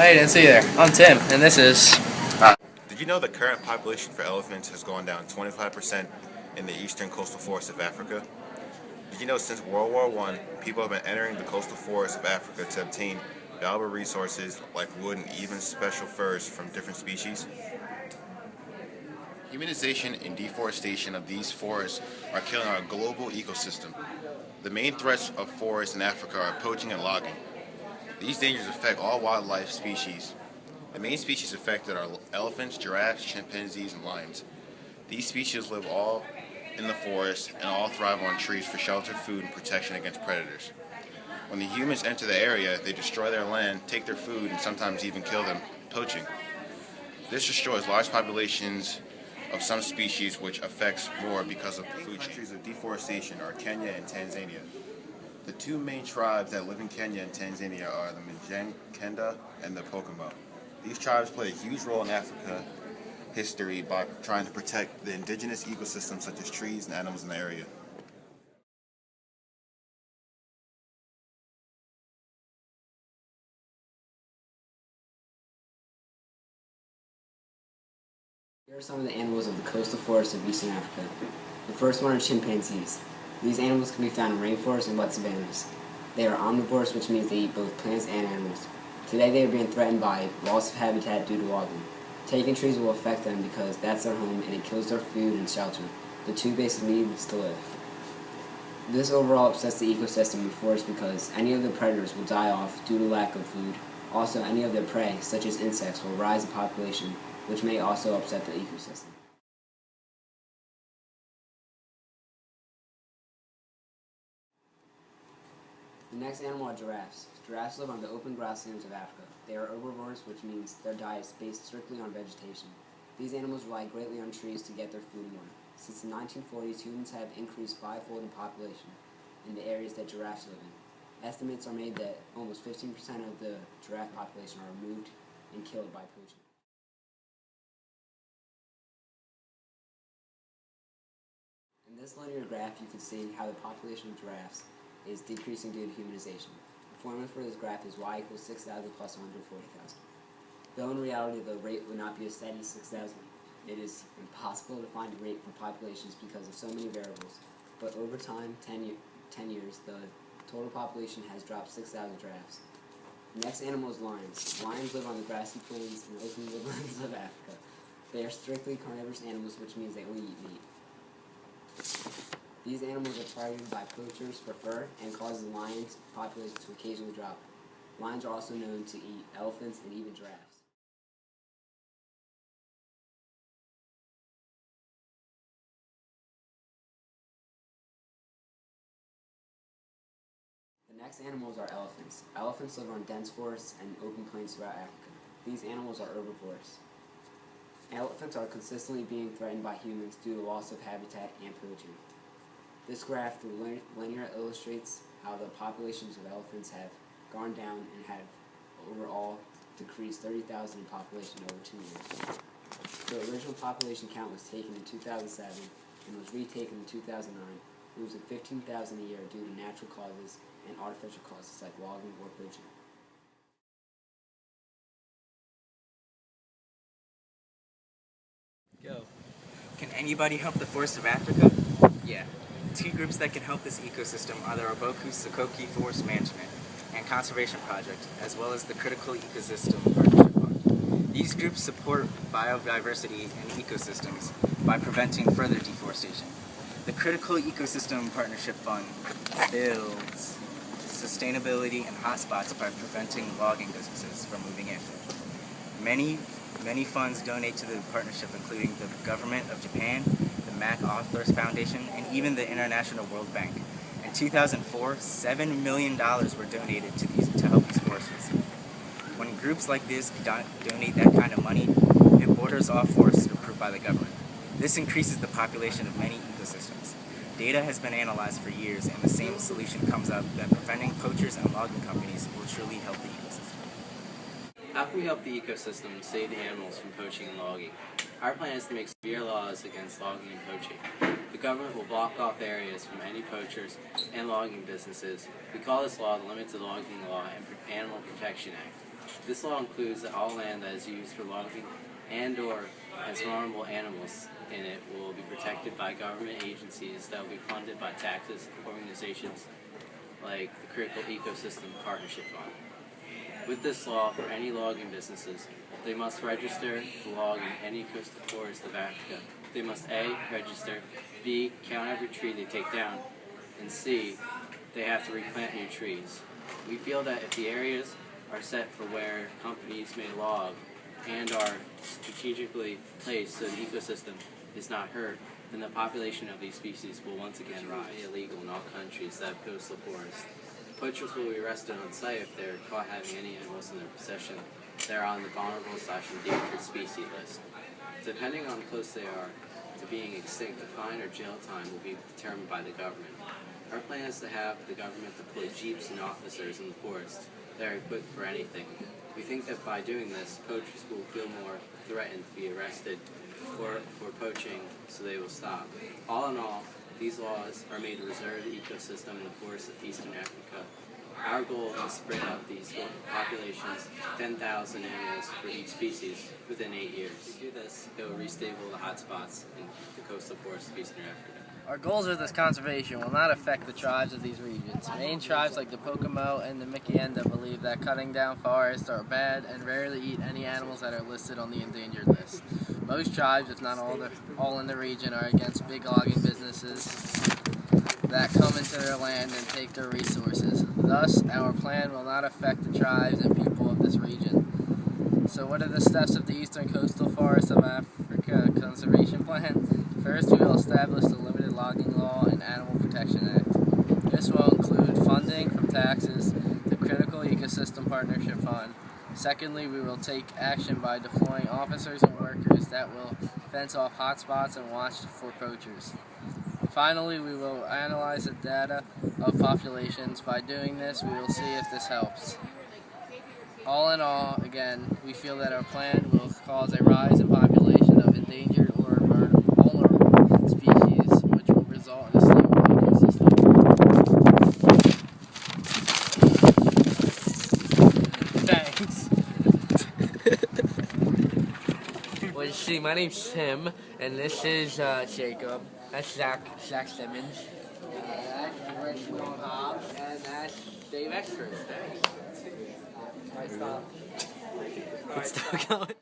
I didn't see you there. I'm Tim, and this is... Did you know the current population for elephants has gone down 25% in the eastern coastal forests of Africa? Did you know since World War I, people have been entering the coastal forests of Africa to obtain valuable resources like wood and even special furs from different species? Humanization and deforestation of these forests are killing our global ecosystem. The main threats of forests in Africa are poaching and logging. These dangers affect all wildlife species. The main species affected are elephants, giraffes, chimpanzees, and lions. These species live all in the forest and all thrive on trees for shelter, food, and protection against predators. When the humans enter the area, they destroy their land, take their food, and sometimes even kill them, poaching. This destroys large populations of some species, which affects more because of the food chain. Countries of deforestation are Kenya and Tanzania. The two main tribes that live in Kenya and Tanzania are the Mijikenda and the Pokomo. These tribes play a huge role in Africa history by trying to protect the indigenous ecosystems such as trees and animals in the area. Here are some of the animals of the coastal forests of eastern Africa. The first one are chimpanzees. These animals can be found in rainforests and wet savannas. They are omnivores, which means they eat both plants and animals. Today they are being threatened by loss of habitat due to logging. Taking trees will affect them because that's their home and it kills their food and shelter, the two basic needs to live. This overall upsets the ecosystem in forests because any of the predators will die off due to lack of food. Also, any of their prey, such as insects, will rise in population, which may also upset the ecosystem. The next animal are giraffes. Giraffes live on the open grasslands of Africa. They are herbivores, which means their diet is based strictly on vegetation. These animals rely greatly on trees to get their food and water. Since the 1940s, humans have increased fivefold in population in the areas that giraffes live in. Estimates are made that almost 15% of the giraffe population are removed and killed by poaching. In this linear graph, you can see how the population of giraffes is decreasing due to humanization. The formula for this graph is y equals 6,000 plus 140,000. Though in reality the rate would not be a steady 6,000, it is impossible to find a rate for populations because of so many variables. But over time, 10 years, the total population has dropped 6,000 giraffes. The next animal is lions. Lions live on the grassy plains and open woodlands of Africa. They are strictly carnivorous animals, which means they only eat meat. These animals are targeted by poachers for fur and causes the lions' population to occasionally drop. Lions are also known to eat elephants and even giraffes. The next animals are elephants. Elephants live on dense forests and open plains throughout Africa. These animals are herbivores. Elephants are consistently being threatened by humans due to loss of habitat and poaching. This graph through linear illustrates how the populations of elephants have gone down and have overall decreased 30,000 in population over 2 years. The original population count was taken in 2007 and was retaken in 2009, losing 15,000 a year due to natural causes and artificial causes like logging or poaching. Go. Can anybody help the forests of Africa? Yeah. Two groups that can help this ecosystem are the Roboku Sokoki Forest Management and Conservation Project, as well as the Critical Ecosystem Partnership Fund. These groups support biodiversity and ecosystems by preventing further deforestation. The Critical Ecosystem Partnership Fund builds sustainability and hotspots by preventing logging businesses from moving in. Many funds donate to the partnership, including the government of Japan, the MacArthur Foundation, and even the International World Bank. In 2004, $7 million were donated to help these forests. When groups like this donate that kind of money, it borders off forests approved by the government. This increases the population of many ecosystems. Data has been analyzed for years, and the same solution comes up that preventing poachers and logging companies will truly help the ecosystem. How can we help the ecosystem and save the animals from poaching and logging? Our plan is to make severe laws against logging and poaching. The government will block off areas from any poachers and logging businesses. We call this law the Limits of Logging Law and Animal Protection Act. This law includes that all land that is used for logging and/or has vulnerable animals in it will be protected by government agencies that will be funded by taxes, organizations like the Critical Ecosystem Partnership Fund. With this law, for any logging businesses, they must register to log in any coastal forest of Africa. They must A, register, B, count every tree they take down, and C, they have to replant new trees. We feel that if the areas are set for where companies may log and are strategically placed so the ecosystem is not hurt, then the population of these species will once again rise. Illegal in all countries that have coastal forests. Poachers will be arrested on site if they're caught having any animals in their possession that are on the vulnerable/endangered species list. Depending on how close they are to being extinct, a fine or jail time will be determined by the government. Our plan is to have the government deploy jeeps and officers in the forest that are equipped for anything. We think that by doing this, poachers will feel more threatened to be arrested for poaching, so they will stop. All in all, these laws are made to reserve the ecosystem in the forests of Eastern Africa. Our goal is to bring up these populations to 10,000 animals for each species within 8 years. If we do this, it will restable the hotspots in the coastal forests of Eastern Africa. Our goals with this conservation will not affect the tribes of these regions. Main tribes like the Pocomo and the Mikienda believe that cutting down forests are bad and rarely eat any animals that are listed on the endangered list. Most tribes, if not all in the region, are against big logging businesses that come into their land and take their resources. Thus, our plan will not affect the tribes and people of this region. So what are the steps of the Eastern Coastal Forests of Africa Conservation Plan? First, we will establish the Limited Logging Law and Animal Protection Act. This will include funding from taxes, the Critical Ecosystem Partnership Fund. Secondly, we will take action by deploying officers and workers that will fence off hotspots and watch for poachers. Finally, we will analyze the data of populations. By doing this, we will see if this helps. All in all, again, we feel that our plan will cause a rise in population of endangered or vulnerable species, which will result in a stable ecosystem. Thanks. Well, see, my name's Tim, and this is Jacob. That's Zach Simmons. That's Reginald Hobbs, and that's Dave Extras. Thanks. It's still going.